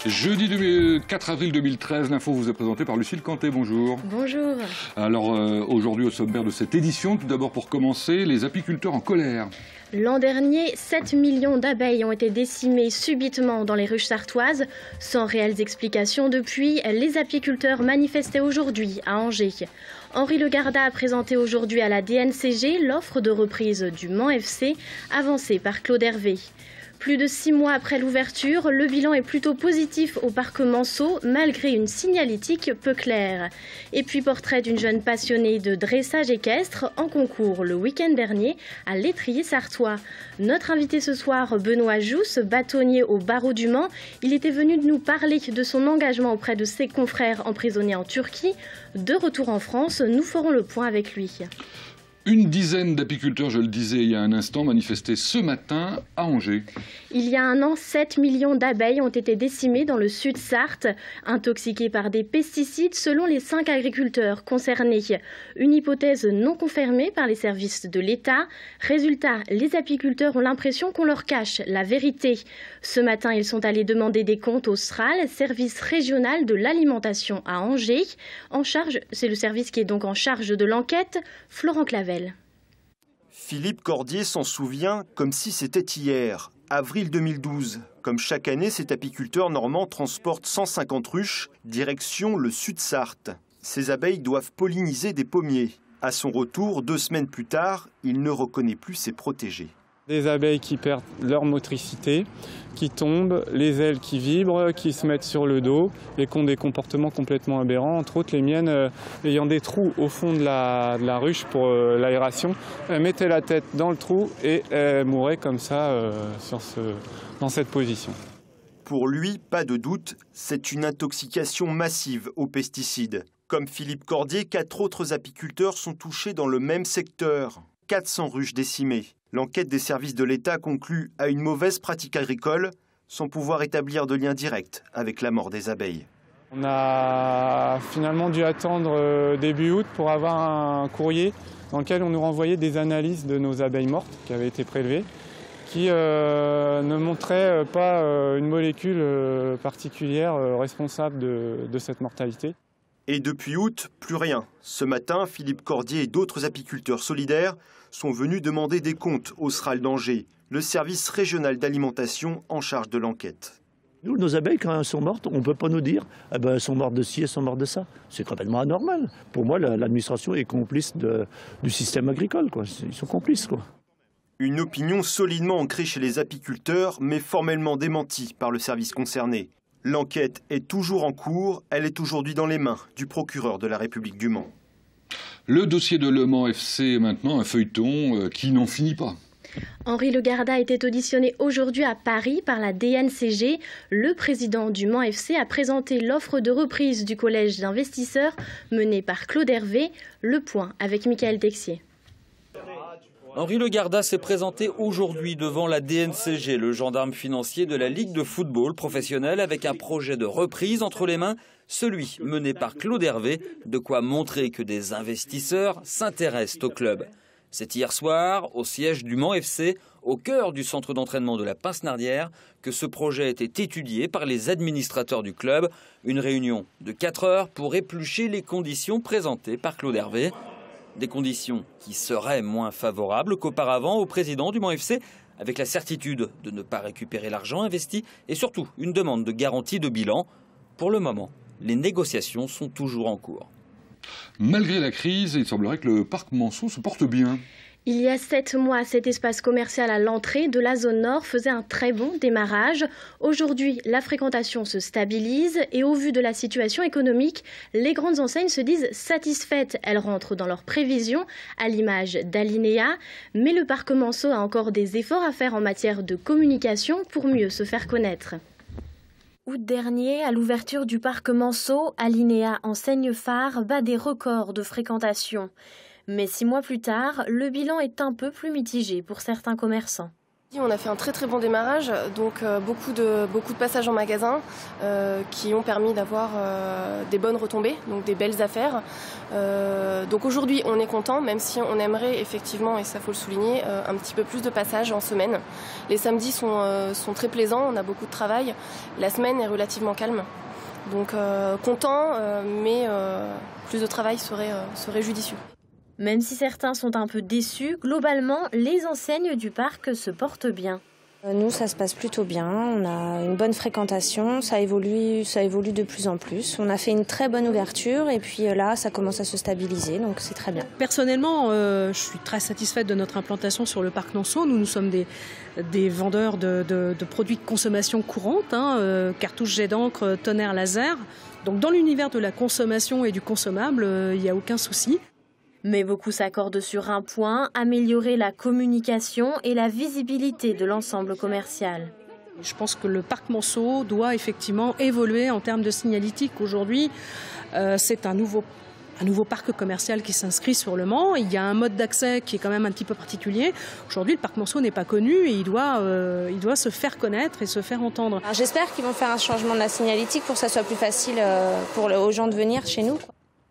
Jeudi 4 avril 2013, l'info vous est présentée par Lucille Canté. Bonjour. Bonjour. Alors aujourd'hui au sommaire de cette édition, tout d'abord pour commencer, les apiculteurs en colère. L'an dernier, 7 millions d'abeilles ont été décimées subitement dans les ruches sartoises. Sans réelles explications depuis, les apiculteurs manifestaient aujourd'hui à Angers. Henri Legarda a présenté aujourd'hui à la DNCG l'offre de reprise du Mans FC, avancée par Claude Hervé. Plus de 6 mois après l'ouverture, le bilan est plutôt positif au parc Manceau, malgré une signalétique peu claire. Et puis portrait d'une jeune passionnée de dressage équestre en concours le week-end dernier à l'Étrier sartois. Notre invité ce soir, Benoît Jousse, bâtonnier au barreau du Mans. Il était venu de nous parler de son engagement auprès de ses confrères emprisonnés en Turquie. De retour en France, nous ferons le point avec lui. Une dizaine d'apiculteurs, je le disais il y a un instant, manifestaient ce matin à Angers. Il y a un an, 7 millions d'abeilles ont été décimées dans le sud Sarthe, intoxiquées par des pesticides selon les 5 agriculteurs concernés. Une hypothèse non confirmée par les services de l'État. Résultat, les apiculteurs ont l'impression qu'on leur cache la vérité. Ce matin, ils sont allés demander des comptes au SRAL, service régional de l'alimentation à Angers. C'est le service qui est donc en charge de l'enquête. Florent Clavel. Philippe Cordier s'en souvient comme si c'était hier, avril 2012. Comme chaque année, cet apiculteur normand transporte 150 ruches, direction le Sud-Sarthe. Ces abeilles doivent polliniser des pommiers. À son retour, 2 semaines plus tard, il ne reconnaît plus ses protégés. Des abeilles qui perdent leur motricité, qui tombent, les ailes qui vibrent, qui se mettent sur le dos et qui ont des comportements complètement aberrants. Entre autres, les miennes ayant des trous au fond de la ruche pour l'aération, mettaient la tête dans le trou et mouraient comme ça dans cette position. Pour lui, pas de doute, c'est une intoxication massive aux pesticides. Comme Philippe Cordier, 4 autres apiculteurs sont touchés dans le même secteur. 400 ruches décimées. L'enquête des services de l'État conclut à une mauvaise pratique agricole, sans pouvoir établir de lien direct avec la mort des abeilles. On a finalement dû attendre début août pour avoir un courrier dans lequel on nous renvoyait des analyses de nos abeilles mortes qui avaient été prélevées, qui ne montraient pas une molécule particulière responsable de cette mortalité. Et depuis août, plus rien. Ce matin, Philippe Cordier et d'autres apiculteurs solidaires sont venus demander des comptes au SRAL d'Angers, le service régional d'alimentation en charge de l'enquête. Nous, nos abeilles, quand elles sont mortes, on ne peut pas nous dire elles sont mortes de ci, elles sont mortes de ça. C'est complètement anormal. Pour moi, l'administration est complice du système agricole, quoi. Ils sont complices, quoi. Une opinion solidement ancrée chez les apiculteurs, mais formellement démentie par le service concerné. L'enquête est toujours en cours, elle est aujourd'hui dans les mains du procureur de la République du Mans. Le dossier de Le Mans FC est maintenant un feuilleton qui n'en finit pas. Henri Legarda était auditionné aujourd'hui à Paris par la DNCG. Le président du Mans FC a présenté l'offre de reprise du collège d'investisseurs menée par Claude Hervé. Le point avec Michael Texier. Henri Legarda s'est présenté aujourd'hui devant la DNCG, le gendarme financier de la Ligue de football professionnelle, avec un projet de reprise entre les mains, celui mené par Claude Hervé, de quoi montrer que des investisseurs s'intéressent au club. C'est hier soir, au siège du Mans FC, au cœur du centre d'entraînement de la Pince-Nardière, que ce projet était étudié par les administrateurs du club. Une réunion de 4 heures pour éplucher les conditions présentées par Claude Hervé. Des conditions qui seraient moins favorables qu'auparavant au président du Mans FC, avec la certitude de ne pas récupérer l'argent investi et surtout une demande de garantie de bilan. Pour le moment, les négociations sont toujours en cours. Malgré la crise, il semblerait que le parc Manceau se porte bien. Il y a 7 mois, cet espace commercial à l'entrée de la zone nord faisait un très bon démarrage. Aujourd'hui, la fréquentation se stabilise et au vu de la situation économique, les grandes enseignes se disent satisfaites. Elles rentrent dans leurs prévisions, à l'image d'Alinéa. Mais le parc Manceau a encore des efforts à faire en matière de communication pour mieux se faire connaître. Août dernier, à l'ouverture du parc Manceau, Alinéa, enseigne phare, bat des records de fréquentation. Mais 6 mois plus tard, le bilan est un peu plus mitigé pour certains commerçants. On a fait un très bon démarrage, donc beaucoup de passages en magasin qui ont permis d'avoir des bonnes retombées, donc des belles affaires. Donc aujourd'hui on est content, même si on aimerait effectivement, et ça faut le souligner, un petit peu plus de passages en semaine. Les samedis sont très plaisants, on a beaucoup de travail, la semaine est relativement calme. Donc content, mais plus de travail serait judicieux. Même si certains sont un peu déçus, globalement, les enseignes du parc se portent bien. Nous, ça se passe plutôt bien. On a une bonne fréquentation, ça évolue de plus en plus. On a fait une très bonne ouverture et puis là, ça commence à se stabiliser, donc c'est très bien. Personnellement, je suis très satisfaite de notre implantation sur le parc Nonceau. Nous sommes des vendeurs de produits de consommation courante, cartouches jet d'encre, tonnerre laser. Donc dans l'univers de la consommation et du consommable, il n'y a aucun souci. Mais beaucoup s'accordent sur un point, améliorer la communication et la visibilité de l'ensemble commercial. Je pense que le parc Monceau doit effectivement évoluer en termes de signalétique. Aujourd'hui, c'est un nouveau parc commercial qui s'inscrit sur le Mans. Il y a un mode d'accès qui est quand même un petit peu particulier. Aujourd'hui, le parc Monceau n'est pas connu et il doit se faire connaître et se faire entendre. J'espère qu'ils vont faire un changement de la signalétique pour que ça soit plus facile aux gens de venir chez nous.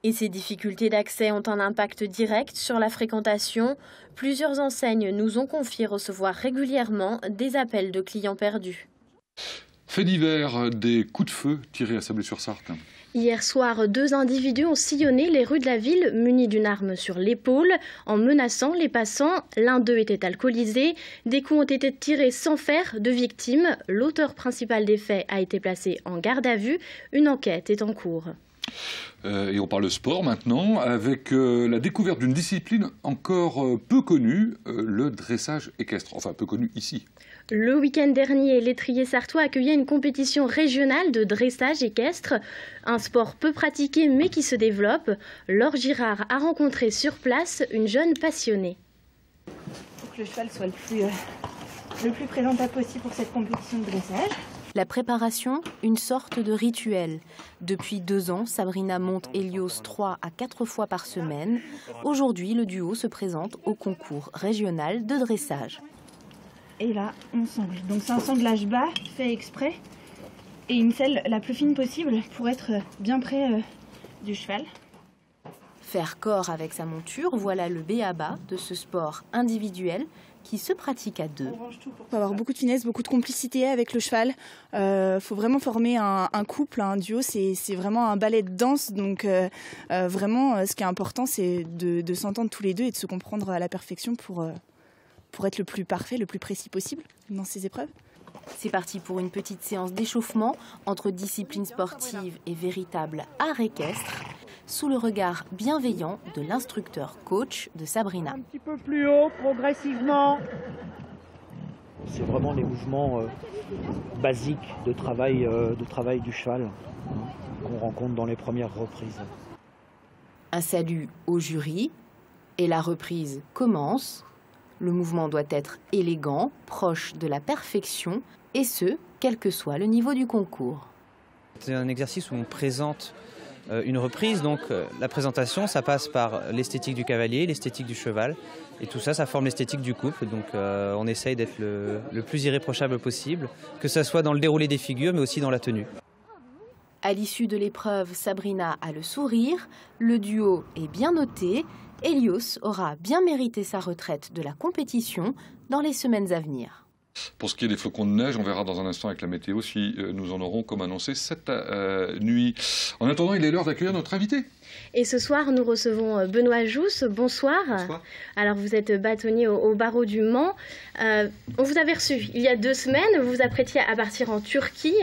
Et ces difficultés d'accès ont un impact direct sur la fréquentation. Plusieurs enseignes nous ont confié recevoir régulièrement des appels de clients perdus. Fait divers, des coups de feu tirés à Sablé-sur-Sarthe. Hier soir, 2 individus ont sillonné les rues de la ville munis d'une arme sur l'épaule en menaçant les passants. L'un d'eux était alcoolisé. Des coups ont été tirés sans faire de victime. L'auteur principal des faits a été placé en garde à vue. Une enquête est en cours. Et on parle sport maintenant, avec la découverte d'une discipline encore peu connue, le dressage équestre. Enfin, peu connu ici. Le week-end dernier, l'étrier sartois accueillait une compétition régionale de dressage équestre. Un sport peu pratiqué mais qui se développe. Laure Girard a rencontré sur place une jeune passionnée. Pour que le cheval soit le plus présentable possible pour cette compétition de dressage. La préparation, une sorte de rituel. Depuis 2 ans, Sabrina monte Hélios 3 à 4 fois par semaine. Aujourd'hui, le duo se présente au concours régional de dressage. Et là, on sangle. Donc c'est un sanglage bas, fait exprès, et une selle la plus fine possible pour être bien près du cheval. Faire corps avec sa monture, voilà le b.a.-ba de ce sport individuel qui se pratique à 2. Il faut avoir beaucoup de finesse, beaucoup de complicité avec le cheval. Faut vraiment former un couple, un duo. C'est vraiment un ballet de danse. Donc vraiment, ce qui est important, c'est de s'entendre tous les deux et de se comprendre à la perfection pour être le plus parfait, le plus précis possible dans ces épreuves. C'est parti pour une petite séance d'échauffement entre discipline sportive et véritable art équestre, sous le regard bienveillant de l'instructeur coach de Sabrina. Un petit peu plus haut, progressivement. C'est vraiment les mouvements basiques de travail du cheval qu'on rencontre dans les premières reprises. Un salut au jury et la reprise commence. Le mouvement doit être élégant, proche de la perfection, et ce, quel que soit le niveau du concours. C'est un exercice où on présente une reprise, donc la présentation, ça passe par l'esthétique du cavalier, l'esthétique du cheval, et tout ça, ça forme l'esthétique du couple. Donc on essaye d'être le plus irréprochable possible, que ce soit dans le déroulé des figures, mais aussi dans la tenue. À l'issue de l'épreuve, Sabrina a le sourire, le duo est bien noté, Hélios aura bien mérité sa retraite de la compétition dans les semaines à venir. Pour ce qui est des flocons de neige, on verra dans un instant avec la météo si nous en aurons comme annoncé cette nuit. En attendant, il est l'heure d'accueillir notre invité. Et ce soir, nous recevons Benoît Jousse. Bonsoir. Bonsoir. Alors, vous êtes bâtonnier au barreau du Mans. On vous avait reçu il y a 2 semaines. Vous vous apprêtiez à partir en Turquie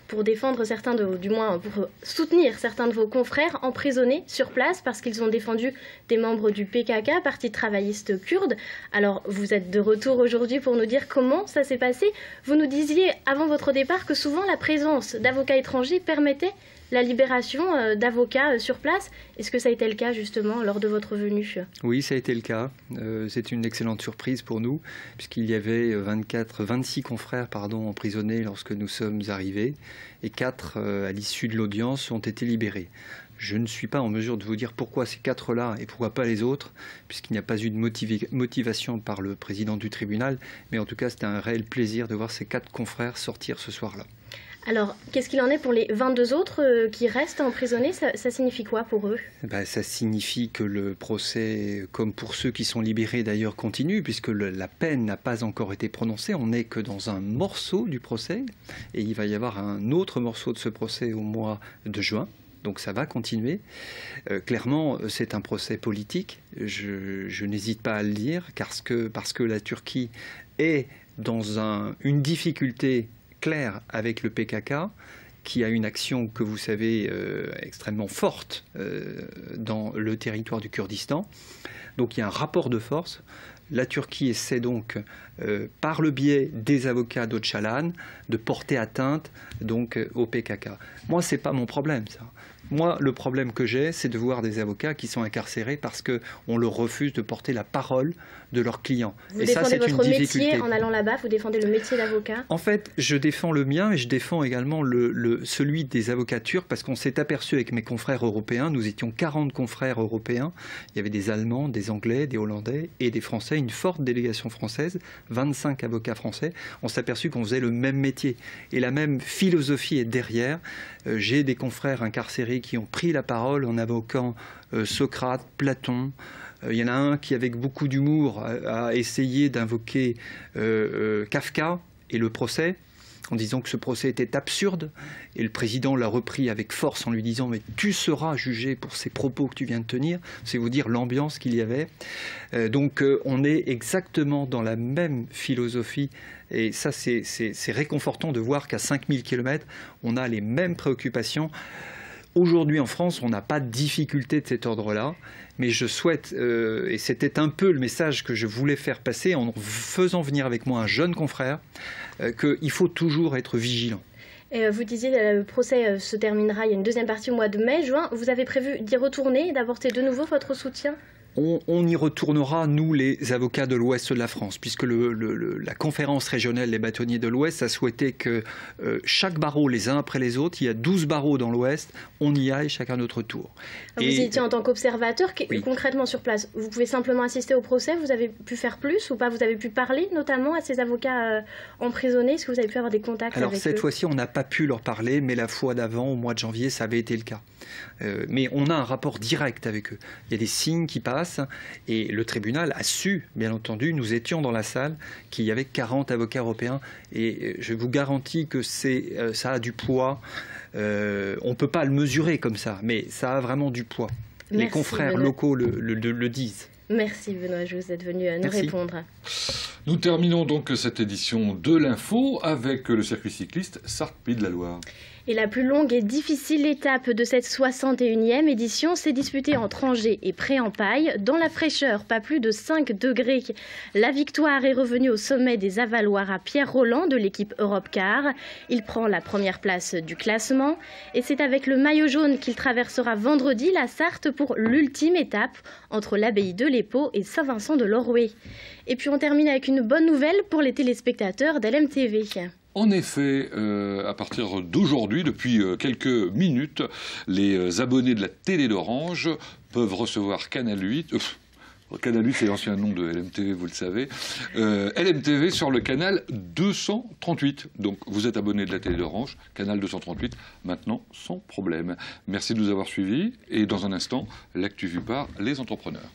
pour défendre certains, du moins pour soutenir certains de vos confrères emprisonnés sur place parce qu'ils ont défendu des membres du PKK, Parti travailliste kurde. Alors, vous êtes de retour aujourd'hui pour nous dire comment ça s'est passé. Vous nous disiez avant votre départ que souvent la présence d'avocats étrangers permettait la libération d'avocats sur place. Est-ce que ça a été le cas justement lors de votre venue ? Oui, ça a été le cas. C'est une excellente surprise pour nous, puisqu'il y avait 26 confrères emprisonnés lorsque nous sommes arrivés, et 4 à l'issue de l'audience ont été libérés. Je ne suis pas en mesure de vous dire pourquoi ces 4-là et pourquoi pas les autres, puisqu'il n'y a pas eu de motivation par le président du tribunal. Mais en tout cas, c'était un réel plaisir de voir ces 4 confrères sortir ce soir-là. Alors, qu'est-ce qu'il en est pour les 22 autres qui restent emprisonnés? Ça signifie quoi pour eux? Ça signifie que le procès, comme pour ceux qui sont libérés d'ailleurs, continue, puisque la peine n'a pas encore été prononcée. On n'est que dans un morceau du procès, et il va y avoir un autre morceau de ce procès au mois de juin. Donc ça va continuer. Clairement, c'est un procès politique. Je n'hésite pas à le dire, parce que la Turquie est dans une difficulté clair avec le PKK, qui a une action que vous savez extrêmement forte dans le territoire du Kurdistan. Donc il y a un rapport de force. La Turquie essaie donc, par le biais des avocats d'Öcalan, de porter atteinte donc, au PKK. Moi, ce n'est pas mon problème, ça. Moi, le problème que j'ai, c'est de voir des avocats qui sont incarcérés parce qu'on leur refuse de porter la parole de leurs clients. Vous défendez votre métier en allant là-bas, vous défendez le métier d'avocat? En fait, je défends le mien et je défends également celui des avocats turcs, parce qu'on s'est aperçu avec mes confrères européens, nous étions 40 confrères européens, il y avait des Allemands, des Anglais, des Hollandais et des Français, une forte délégation française, 25 avocats français. On s'est aperçu qu'on faisait le même métier et la même philosophie est derrière. J'ai des confrères incarcérés qui ont pris la parole en invoquant Socrate, Platon. Il y en a un qui, avec beaucoup d'humour, a essayé d'invoquer Kafka et le procès, en disant que ce procès était absurde. Et le président l'a repris avec force en lui disant « mais tu seras jugé pour ces propos que tu viens de tenir ». C'est vous dire l'ambiance qu'il y avait. Donc on est exactement dans la même philosophie. Et ça, c'est réconfortant de voir qu'à 5000 km, on a les mêmes préoccupations. Aujourd'hui, en France, on n'a pas de difficulté de cet ordre-là. Mais je souhaite, et c'était un peu le message que je voulais faire passer en faisant venir avec moi un jeune confrère, qu'il faut toujours être vigilant. Vous disiez que le procès se terminera, il y a une deuxième partie au mois de mai, juin. Vous avez prévu d'y retourner et d'apporter de nouveau votre soutien ? On y retournera, nous, les avocats de l'Ouest de la France, puisque la conférence régionale des bâtonniers de l'Ouest a souhaité que chaque barreau, les uns après les autres, il y a 12 barreaux dans l'Ouest, on y aille chacun notre tour. Vous y étiez en tant qu'observateur, oui. Concrètement sur place, vous pouvez simplement assister au procès, vous avez pu faire plus ou pas? Vous avez pu parler notamment à ces avocats emprisonnés? Est-ce que vous avez pu avoir des contacts avec eux? Alors cette fois-ci, on n'a pas pu leur parler, mais la fois d'avant, au mois de janvier, ça avait été le cas. Mais on a un rapport direct avec eux. Il y a des signes qui passent et le tribunal a su, bien entendu, nous étions dans la salle, qu'il y avait 40 avocats européens et je vous garantis que ça a du poids. On ne peut pas le mesurer comme ça, mais ça a vraiment du poids. Merci, les confrères Benoît. locaux le disent. Merci Benoît, je vous êtes venu nous répondre. Nous terminons donc cette édition de l'Info avec le circuit cycliste Sarthe-Pays de la Loire. Et la plus longue et difficile étape de cette 61e édition s'est disputée entre Angers et Pré-en-Paille, dans la fraîcheur, pas plus de 5 degrés. La victoire est revenue au sommet des Avaloirs à Pierre Rolland de l'équipe Europcar. Il prend la première place du classement et c'est avec le maillot jaune qu'il traversera vendredi la Sarthe pour l'ultime étape entre l'abbaye de l'Épau et Saint-Vincent-de-Lorroué. Et puis on termine avec une bonne nouvelle pour les téléspectateurs d'LMTV. En effet, à partir d'aujourd'hui, depuis quelques minutes, les abonnés de la télé d'Orange peuvent recevoir Canal 8. Canal 8, c'est l'ancien nom de LMTV, vous le savez. LMTV sur le canal 238. Donc, vous êtes abonné de la télé d'Orange, canal 238, maintenant sans problème. Merci de nous avoir suivis. Et dans un instant, l'actu vue par les entrepreneurs.